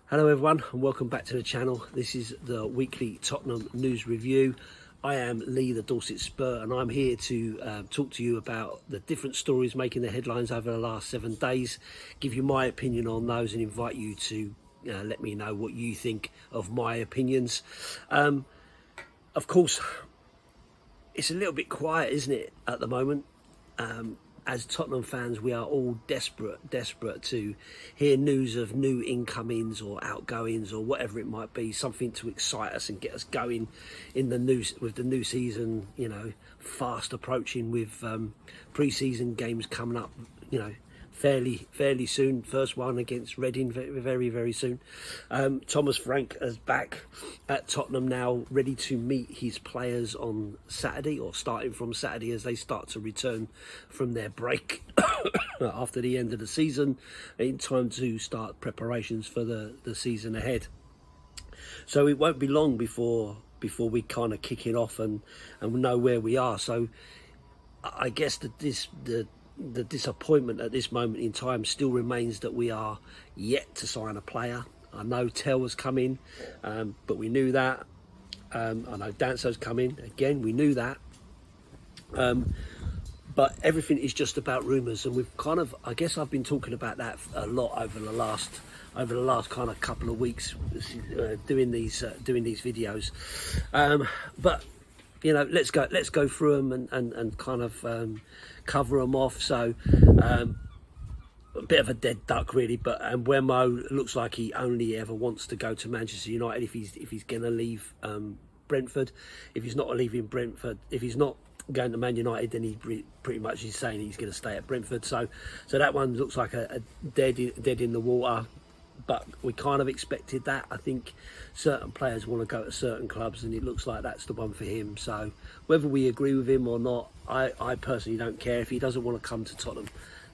Hello everyone and welcome back to the channel. This is the weekly Tottenham news review. I am Lee, the Dorset Spur, and I'm here to talk to you about the different stories making the headlines over the last 7 days, give you my opinion on those and invite you to let me know what you think of my opinions. Of course, it's a little bit quiet, isn't it, at the moment? As Tottenham fans, we are all desperate to hear news of new incomings or outgoings or whatever it might be, something to excite us and get us going in the with the new season, you know, fast approaching with pre-season games coming up, you know, fairly soon. First one against Reading very soon. Thomas Frank is back at Tottenham now, ready to meet his players on Saturday, or starting from Saturday as they start to return from their break after the end of the season, in time to start preparations for the season ahead. So it won't be long before we kind of kick it off and know where we are. So I guess that the disappointment at this moment in time still remains that we are yet to sign a player. I know Tell has come in, but we knew that. I know Danso's come in, again, we knew that. But everything is just about rumours, and we've kind of, I guess I've been talking about that a lot over the last kind of couple of weeks, doing these videos. But you know, let's go through them and kind of cover them off. So a bit of a dead duck really, but Mbeumo looks like he only ever wants to go to Manchester United if he's going to leave Brentford. If he's not leaving Brentford, if he's not going to Man United, then he pretty much is saying he's going to stay at Brentford. So that one looks like a dead in the water. But we kind of expected that. I think certain players want to go to certain clubs, and it looks like that's the one for him. So whether we agree with him or not, I personally don't care. If he doesn't want to come to Tottenham,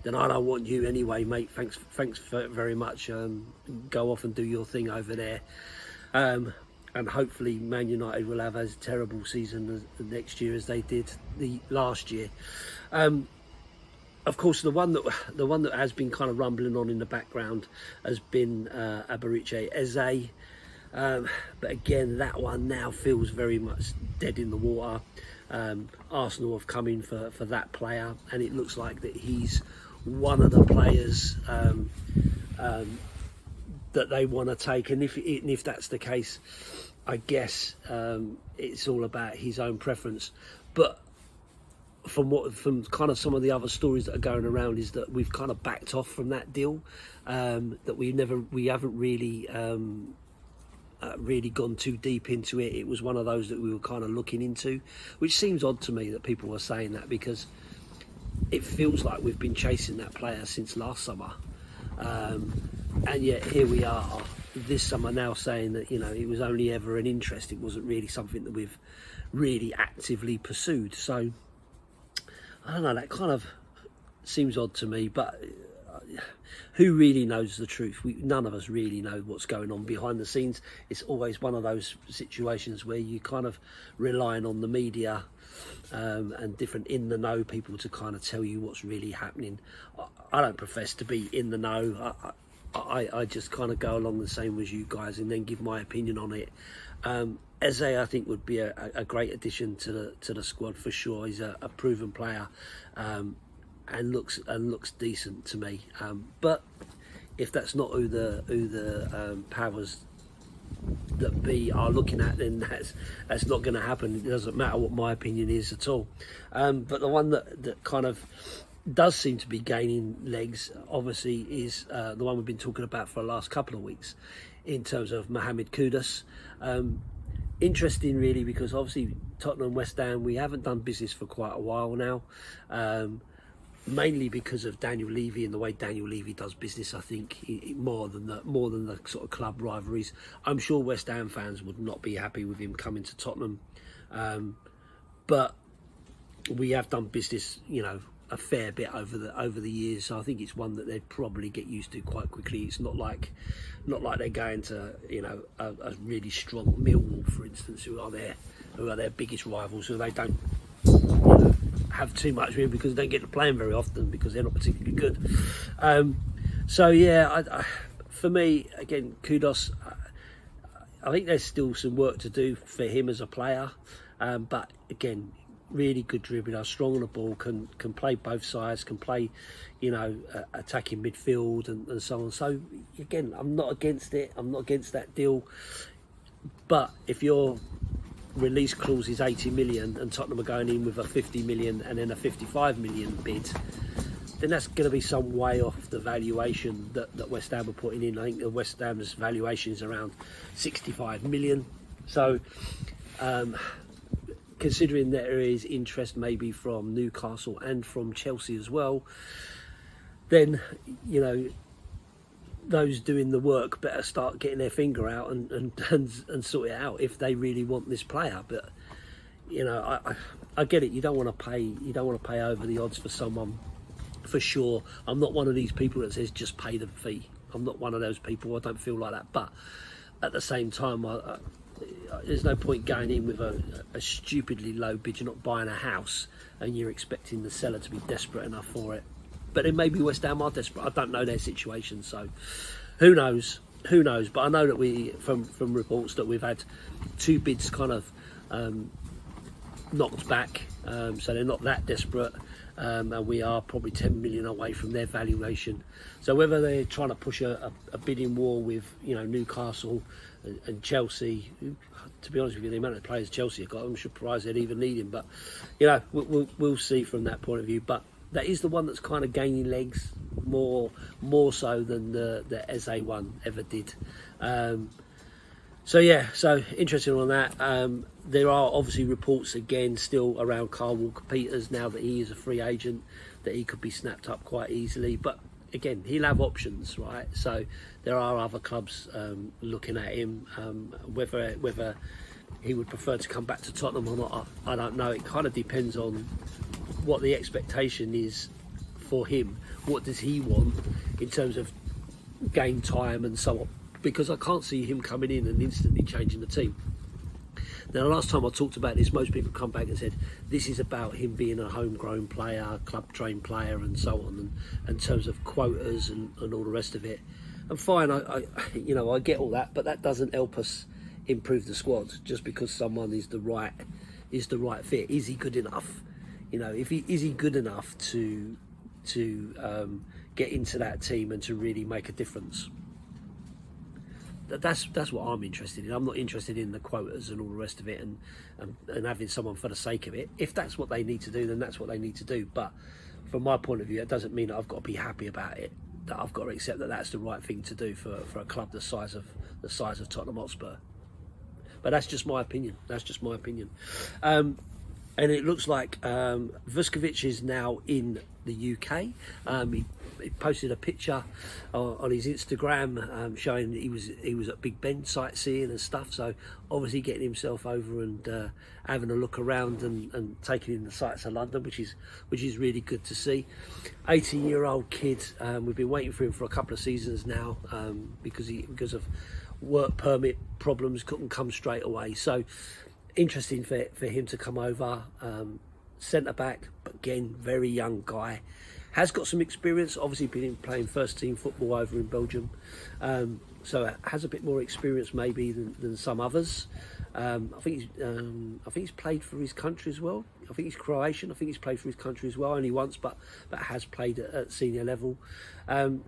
then I don't want you anyway, mate. Thanks very much. Go off and do your thing over there. And hopefully Man United will have as terrible season as next year as they did the last year. Of course, the one that has been kind of rumbling on in the background has been Eberechi Eze. But again, that one now feels very much dead in the water. Arsenal have come in for that player, and it looks like that he's one of the players that they want to take. And if that's the case, I guess it's all about his own preference. But from kind of some of the other stories that are going around is that we've kind of backed off from that deal, that we haven't really gone too deep into it. It was one of those that we were kind of looking into, which seems odd to me that people were saying that, because it feels like we've been chasing that player since last summer, and yet here we are this summer now saying that, you know, it was only ever an interest. It wasn't really something that we've really actively pursued. So I don't know, that kind of seems odd to me, but who really knows the truth? None of us really know what's going on behind the scenes. It's always one of those situations where you kind of relying on the media and different in the know people to kind of tell you what's really happening. I don't profess to be in the know. I just kind of go along the same as you guys and then give my opinion on it. Eze, I think, would be a great addition to the squad for sure. He's a proven player, and looks decent to me. But if that's not who the powers that be are looking at, then that's not going to happen. It doesn't matter what my opinion is at all. But the one that kind of does seem to be gaining legs, obviously, is the one we've been talking about for the last couple of weeks, in terms of Mohamed Kudus. Interesting really, because obviously Tottenham, West Ham, we haven't done business for quite a while now, mainly because of Daniel Levy and the way Daniel Levy does business. I think more than the sort of club rivalries. I'm sure West Ham fans would not be happy with him coming to Tottenham, but we have done business, you know, a fair bit over the years, so I think it's one that they'd probably get used to quite quickly. It's not like they're going to, you know, a really strong Millwall, for instance, who are their biggest rivals, who they don't, you know, have too much with because they don't get to play them very often because they're not particularly good. So yeah, for me, again, Kudus. I think there's still some work to do for him as a player, but again, really good dribbler, strong on the ball, can play both sides, can play, you know, attacking midfield and so on. So again, I'm not against it. I'm not against that deal. But if your release clause is 80 million and Tottenham are going in with a 50 million and then a 55 million bid, then that's going to be some way off the valuation that West Ham are putting in. I think the West Ham's valuation is around 65 million. So, considering that there is interest maybe from Newcastle and from Chelsea as well, then, you know, those doing the work better start getting their finger out and sort it out if they really want this player. But, you know, I get it. You don't want to pay over the odds for someone. For sure, I'm not one of these people that says just pay the fee. I'm not one of those people. I don't feel like that. But at the same time, there's no point going in with a stupidly low bid. You're not buying a house and you're expecting the seller to be desperate enough for it. But then maybe West Ham are desperate. I don't know their situation, so who knows? Who knows? But I know that we, from reports, that we've had two bids kind of knocked back, so they're not that desperate. And we are probably 10 million away from their valuation. So whether they're trying to push a bidding war with, you know, Newcastle and Chelsea, who, to be honest with you, the amount of players Chelsea have got, I'm surprised they'd even need him. But, you know, we'll see from that point of view. But that is the one that's kind of gaining legs more so than the Eze one ever did. So yeah, so interesting on that. There are obviously reports again still around Kyle Walker-Peters now that he is a free agent, that he could be snapped up quite easily. But again, he'll have options, right? So there are other clubs looking at him. Whether he would prefer to come back to Tottenham or not, I don't know. It kind of depends on what the expectation is for him. What does he want in terms of game time and so on? Because I can't see him coming in and instantly changing the team. Now, the last time I talked about this, most people come back and said this is about him being a homegrown player, club-trained player, and so on, and in terms of quotas and all the rest of it. And fine, I get all that, but that doesn't help us improve the squad just because someone is the right fit. Is he good enough? You know, is he good enough to get into that team and to really make a difference? That's what I'm interested in. I'm not interested in the quotas and all the rest of it and having someone for the sake of it. If that's what they need to do, then that's what they need to do. But from my point of view, it doesn't mean that I've got to be happy about it, that I've got to accept that that's the right thing to do for a club the size of Tottenham Hotspur. But that's just my opinion. And it looks like Vušković is now in the UK. He posted a picture on his Instagram showing that he was at Big Ben sightseeing and stuff. So obviously getting himself over and having a look around and taking in the sights of London, which is really good to see. 18-year-old kid. We've been waiting for him for a couple of seasons now because of work permit problems, couldn't come straight away. So interesting for him to come over. Centre back, but again, very young guy. Has got some experience, obviously been playing first team football over in Belgium. So has a bit more experience maybe than some others. I think he's played for his country as well. I think he's Croatian. I think he's played for his country as well, only once, but has played at senior level.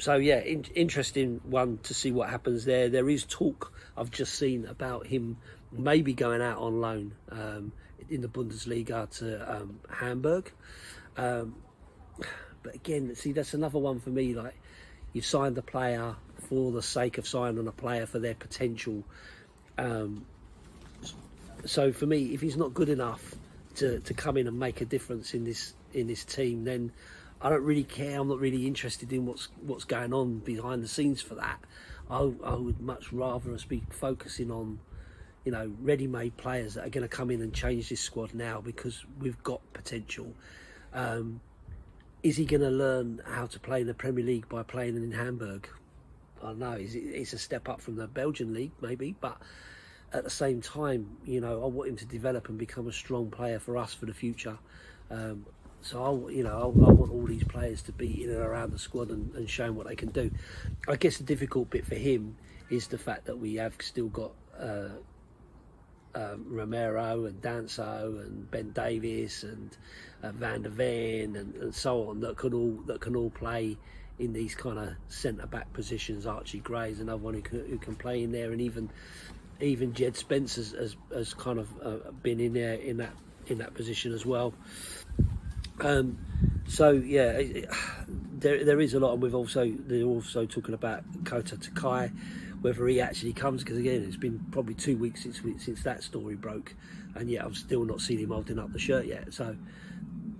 So yeah, interesting one to see what happens there. There is talk I've just seen about him maybe going out on loan in the Bundesliga to Hamburg. But again, see, that's another one for me. Like, you've signed a player for the sake of signing a player for their potential. So for me, if he's not good enough to come in and make a difference in this team, then I don't really care. I'm not really interested in what's going on behind the scenes for that. I would much rather us be focusing on, you know, ready-made players that are going to come in and change this squad now, because we've got potential. is he going to learn how to play in the Premier League by playing in Hamburg? I don't know. It's a step up from the Belgian league, maybe, but at the same time, you know, I want him to develop and become a strong player for us for the future. So I want all these players to be in and around the squad and showing what they can do. I guess the difficult bit for him is the fact that we have still got Romero and Danso and Ben Davies and Van der Ven and so on that can all play in these kind of centre back positions. Archie Gray's another one who can play in there, and even Jed Spence has kind of been in there in that position as well. So yeah, there is a lot, and they're also talking about Kota Takai, whether he actually comes, because again it's been probably 2 weeks since that story broke, and yet I've still not seen him holding up the shirt yet. So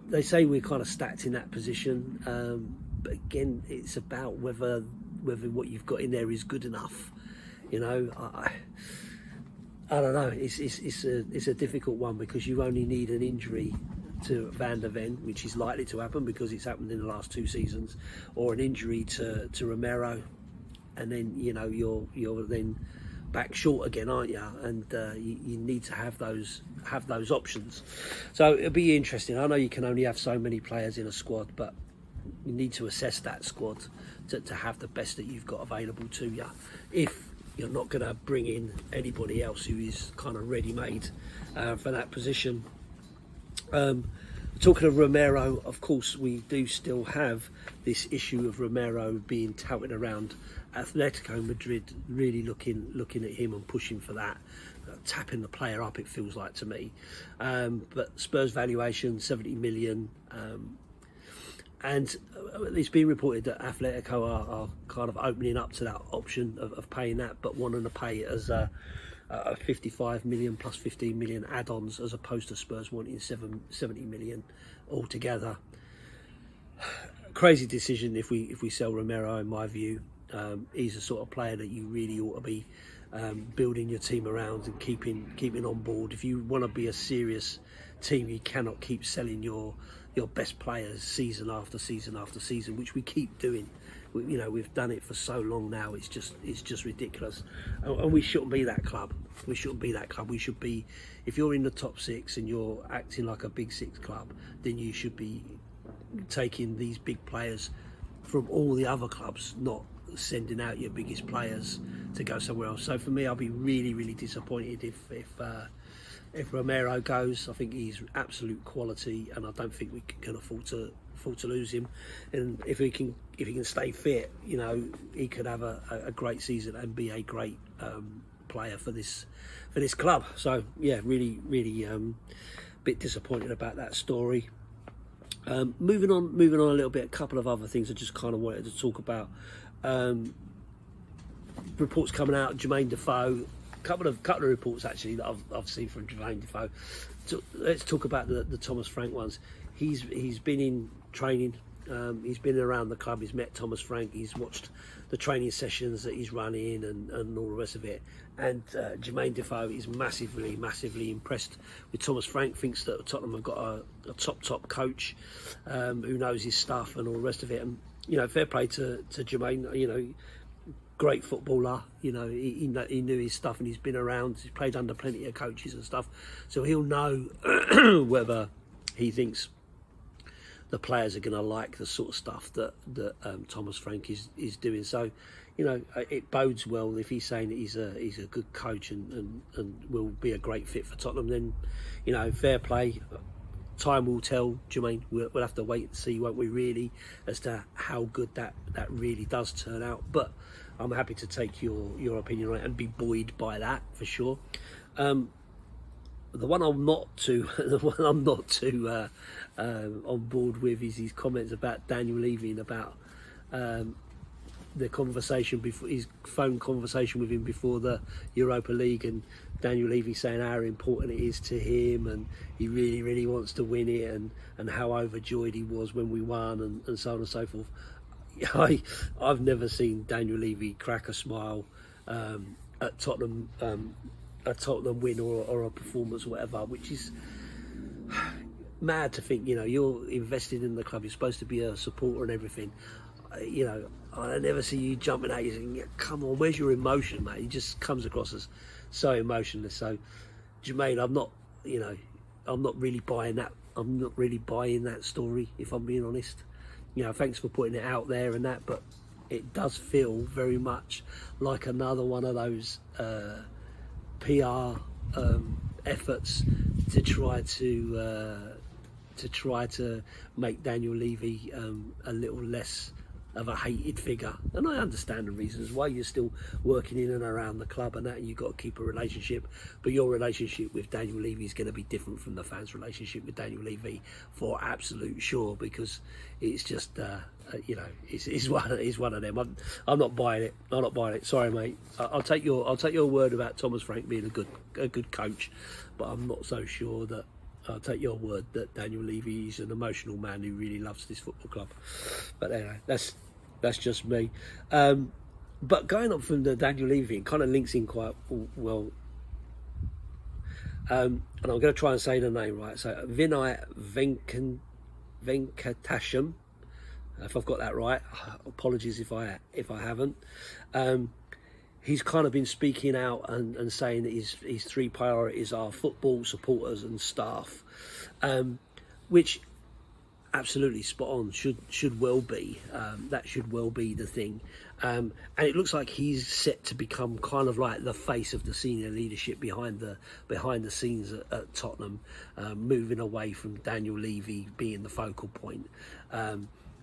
they say we're kind of stacked in that position, but again it's about whether what you've got in there is good enough. You know, I don't know. It's a difficult one, because you only need an injury to Van der Ven, which is likely to happen because it's happened in the last 2 seasons, or an injury to Romero, and then you know you're then back short again, aren't you? And you need to have those options. So it'll be interesting. I know you can only have so many players in a squad, but you need to assess that squad to have the best that you've got available to you. If you're not going to bring in anybody else who is kind of ready-made for that position. Talking of Romero, of course, we do still have this issue of Romero being touted around. Atletico Madrid really looking at him and pushing for that, tapping the player up, it feels like to me. But Spurs valuation 70 million, and it's been reported that Atletico are kind of opening up to that option of paying that, but wanting to pay it as a 55 million plus 15 million add-ons, as opposed to Spurs wanting 70 million altogether. Crazy decision if we sell Romero, in my view. He's the sort of player that you really ought to be building your team around and keeping on board. If you want to be a serious team, you cannot keep selling your best players season after season after season, which we keep doing. We've done it for so long now. It's just ridiculous, and we shouldn't be that club. We shouldn't be that club. We should be, if you're in the top 6 and you're acting like a big 6 club, then you should be taking these big players from all the other clubs, not sending out your biggest players to go somewhere else. So for me, I'll be really, really disappointed if Romero goes. I think he's absolute quality, and I don't think we can afford to lose him. And if he can stay fit, you know, he could have a great season and be a great player for this club. So yeah, really bit disappointed about that story. Moving on a little bit, a couple of other things I just kind of wanted to talk about. Reports coming out, Jermaine Defoe, couple of reports actually that I've seen from Jermaine Defoe. So let's talk about the Thomas Frank ones. He's been in training, he's been around the club, he's met Thomas Frank, he's watched the training sessions that he's running and all the rest of it. And Jermaine Defoe is massively impressed with Thomas Frank, thinks that Tottenham have got a top coach who knows his stuff and all the rest of it. And you know, fair play to Jermaine. You know, great footballer. You know, he knew his stuff, and he's been around. He's played under plenty of coaches and stuff, so he'll know whether he thinks the players are going to like the sort of stuff that Thomas Frank is doing. So, you know, it bodes well if he's saying that he's a good coach and will be a great fit for Tottenham. Then, you know, fair play. Time will tell, Jermaine. We'll have to wait and see, won't we, really, as to how good that really does turn out. But I'm happy to take your opinion on it and be buoyed by that for sure. The one I'm not too on board with is his comments about Daniel Levy and about the conversation before his phone conversation with him before the Europa League, and Daniel Levy saying how important it is to him and he really wants to win it, and how overjoyed he was when we won, and so on and so forth. I've never seen Daniel Levy crack a smile at Tottenham win or a performance or whatever, which is, mad to think, you know, you're invested in the club, you're supposed to be a supporter and everything. You know, I never see you jumping at you saying, yeah, come on, where's your emotion, mate? He just comes across as so emotionless. So, Jermaine, I'm not really buying that. I'm not really buying that story, if I'm being honest. You know, thanks for putting it out there and that, but it does feel very much like another one of those PR efforts to try to make Daniel Levy a little less of a hated figure. And I understand the reasons why you're still working in and around the club and that, and you've got to keep a relationship, but your relationship with Daniel Levy is going to be different from the fans' relationship with Daniel Levy, for absolute sure, because it's just you know, it's one of them. I'm not buying it. I'm not buying it. Sorry, mate. I'll take your word about Thomas Frank being a good coach, but I'm not so sure that I'll take your word that Daniel Levy is an emotional man who really loves this football club. But anyway, that's just me. But going on from the Daniel Levy, it kind of links in quite well. And I'm going to try and say the name right. So Venkatesham, if I've got that right. Apologies if I haven't. He's kind of been speaking out and saying that his three priorities are football, supporters and staff, which absolutely spot on, should well be. That should well be the thing. And it looks like he's set to become kind of like the face of the senior leadership behind the scenes at Tottenham, moving away from Daniel Levy being the focal point.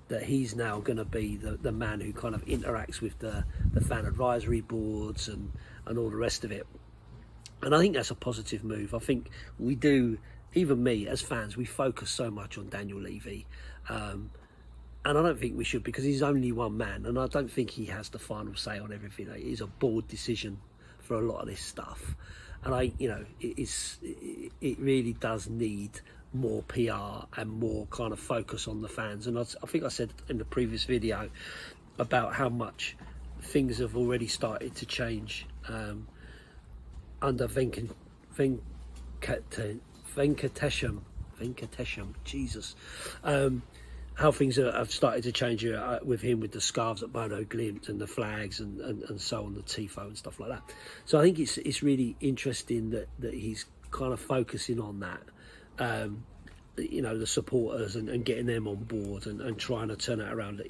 That he's now going to be the man who kind of interacts with the fan advisory boards and all the rest of it. And I think that's a positive move. I think we do, even me as fans, we focus so much on Daniel Levy. And I don't think we should, because he's only one man, and I don't think he has the final say on everything. It is a board decision for a lot of this stuff. And it really does need more PR and more kind of focus on the fans. And I think I said in the previous video about how much things have already started to change under Venkatesham, Jesus. How things have started to change with him, with the scarves at Bono Glimt and the flags and so on, the tifo and stuff like that. So I think it's really interesting that he's kind of focusing on that. You know, the supporters and getting them on board and trying to turn it around.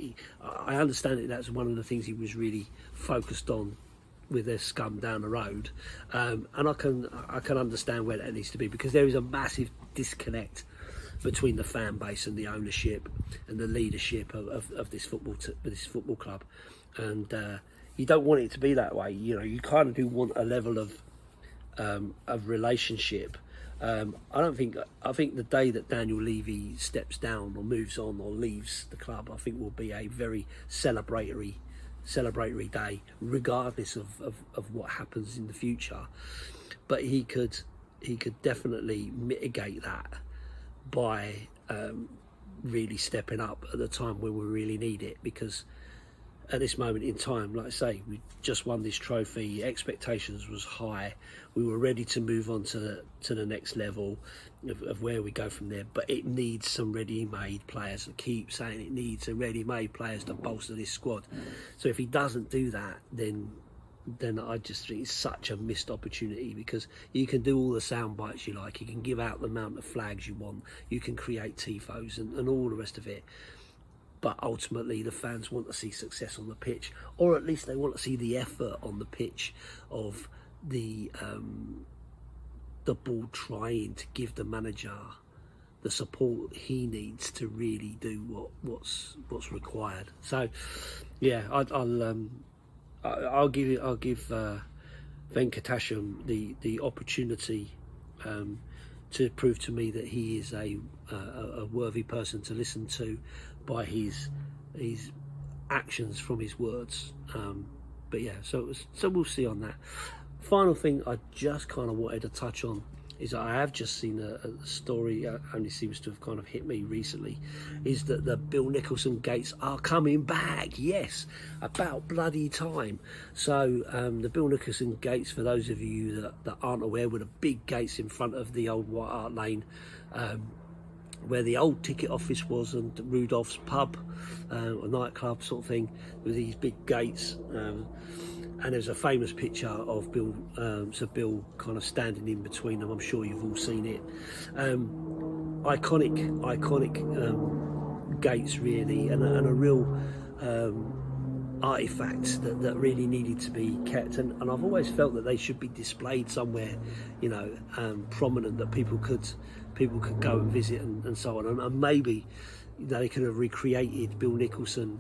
I understand that that's one of the things he was really focused on with their scum down the road, and I can understand where that needs to be, because there is a massive disconnect between the fan base and the ownership and the leadership of this football club, and you don't want it to be that way. You know, you kind of do want a level of relationship. I think the day that Daniel Levy steps down or moves on or leaves the club, I think will be a very celebratory day, regardless of what happens in the future. But he could definitely mitigate that by really stepping up at the time when we really need it, because at this moment in time, like I say, we just won this trophy, expectations was high, we were ready to move on to the next level of where we go from there, but it needs some ready-made players. I keep saying it needs some ready-made players to bolster this squad. So if he doesn't do that, then I just think it's such a missed opportunity, because you can do all the sound bites you like, you can give out the amount of flags you want, you can create tifos and all the rest of it, but ultimately the fans want to see success on the pitch, or at least they want to see the effort on the pitch of the board trying to give the manager the support he needs to really do what's required. So yeah, I'll give Venkatesham the opportunity to prove to me that he is a worthy person to listen to by his actions from his words. But yeah, so we'll see on that. Final thing I just kind of wanted to touch on is that I have just seen a story, only seems to have kind of hit me recently, is that the Bill Nicholson gates are coming back. Yes, about bloody time. So the Bill Nicholson gates, for those of you that aren't aware, were the big gates in front of the old White Hart Lane where the old ticket office was and Rudolph's pub, a nightclub sort of thing, with these big gates. And there's a famous picture of Bill, Sir Bill kind of standing in between them. I'm sure you've all seen it. Iconic gates really, and a real artifact that really needed to be kept. And I've always felt that they should be displayed somewhere, you know, prominent, that people could go and visit and so on. And maybe, you know, they could have recreated Bill Nicholson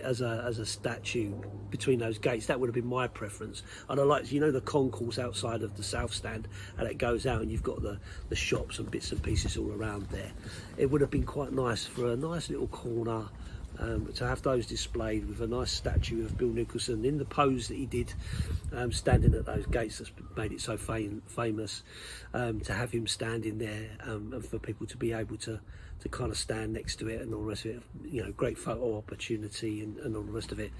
as a statue between those gates. That would have been my preference. And I like, you know, the concourse outside of the South Stand, and it goes out and you've got the shops and bits and pieces all around there. It would have been quite nice for a nice little corner to have those displayed with a nice statue of Bill Nicholson in the pose that he did, standing at those gates. That's made it so famous, to have him standing there, and for people to be able to kind of stand next to it and all the rest of it. You know, great photo opportunity and all the rest of it.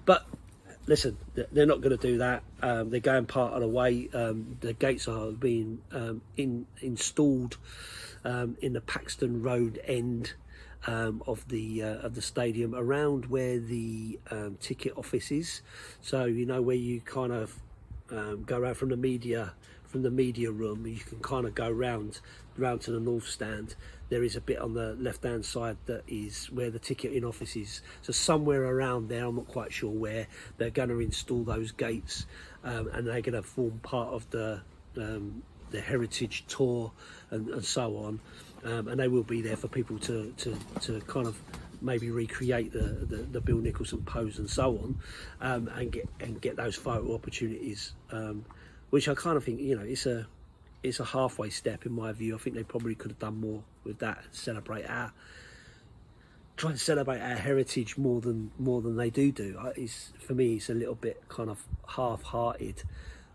But listen, they're not going to do that. They're going part of the way. The gates are being installed in the Paxton Road end of the stadium, around where the ticket office is. So, you know, where you kind of go around from the media room, you can kind of go round to the north stand. There is a bit on the left hand side that is where the ticketing office is. So somewhere around there, I'm not quite sure where, they're going to install those gates, and they're going to form part of the heritage tour and so on. And they will be there for people to kind of maybe recreate the Bill Nicholson pose and so on, and get those photo opportunities, which I kind of think, you know, it's a halfway step in my view. I think they probably could have done more with that, try and celebrate our heritage more than they do. For me, it's a little bit kind of half-hearted,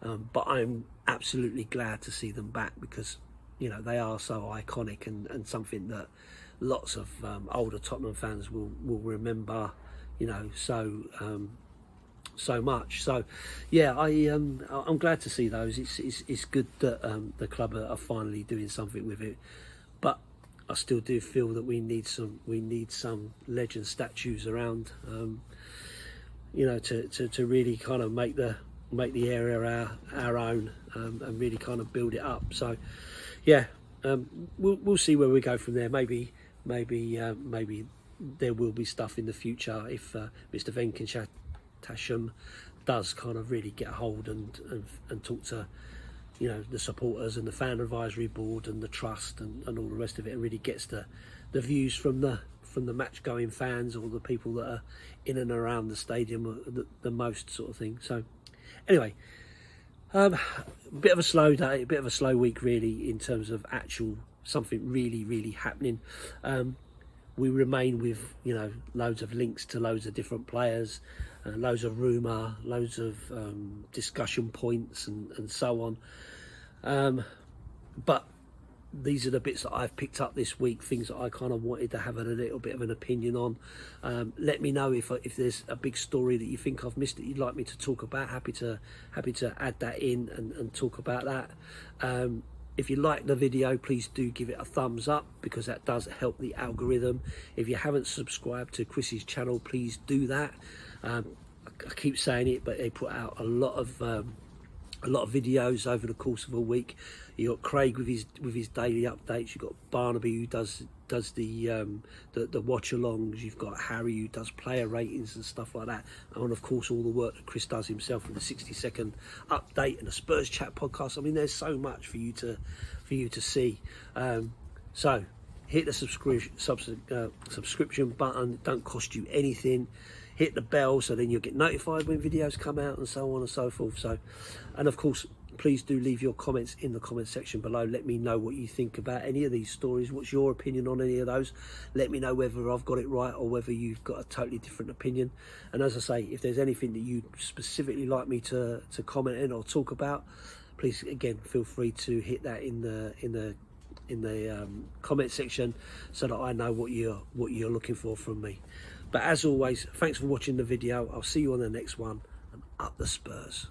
but I'm absolutely glad to see them back, because, you know, they are so iconic and something that lots of older Tottenham fans will remember, you know, so much. So yeah, I'm glad to see those. It's good that the club are finally doing something with it, but I still do feel that we need some legend statues around, you know, to really kind of make the area our own, and really kind of build it up. So yeah, we'll see where we go from there. Maybe there will be stuff in the future if Mr. Venkatesham does kind of really get a hold and talk to, you know, the supporters and the fan advisory board and the trust and all the rest of it, and really gets the views from the match going fans, or the people that are in and around the stadium the most, sort of thing. So anyway, a bit of a slow day, a bit of a slow week really, in terms of actual something really happening. We remain with, you know, loads of links to loads of different players, loads of rumour, loads of discussion points and so on. But these are the bits that I've picked up this week, things that I kind of wanted to have a little bit of an opinion on. Let me know if there's a big story that you think I've missed that you'd like me to talk about. Happy to add that in and talk about that. If you like the video, please do give it a thumbs up, because that does help the algorithm. If you haven't subscribed to Chris's channel, please do that. I keep saying it, but they put out a lot of videos over the course of a week. You got Craig with his daily updates. You've got Barnaby who does the watch alongs. You've got Harry who does player ratings and stuff like that, and of course all the work that Chris does himself with the 60-second update and the Spurs chat podcast. I mean, there's so much for you to see. So hit the subscription button. It don't cost you anything. Hit the bell so then you'll get notified when videos come out, and so on and so forth. So, and of course, please do leave your comments in the comment section below. Let me know what you think about any of these stories. What's your opinion on any of those? Let me know whether I've got it right or whether you've got a totally different opinion. And as I say, if there's anything that you specifically like me to comment in or talk about, please again feel free to hit that in the comment section, so that I know what you're looking for from me. But as always, thanks for watching the video. I'll see you on the next one, and up the Spurs.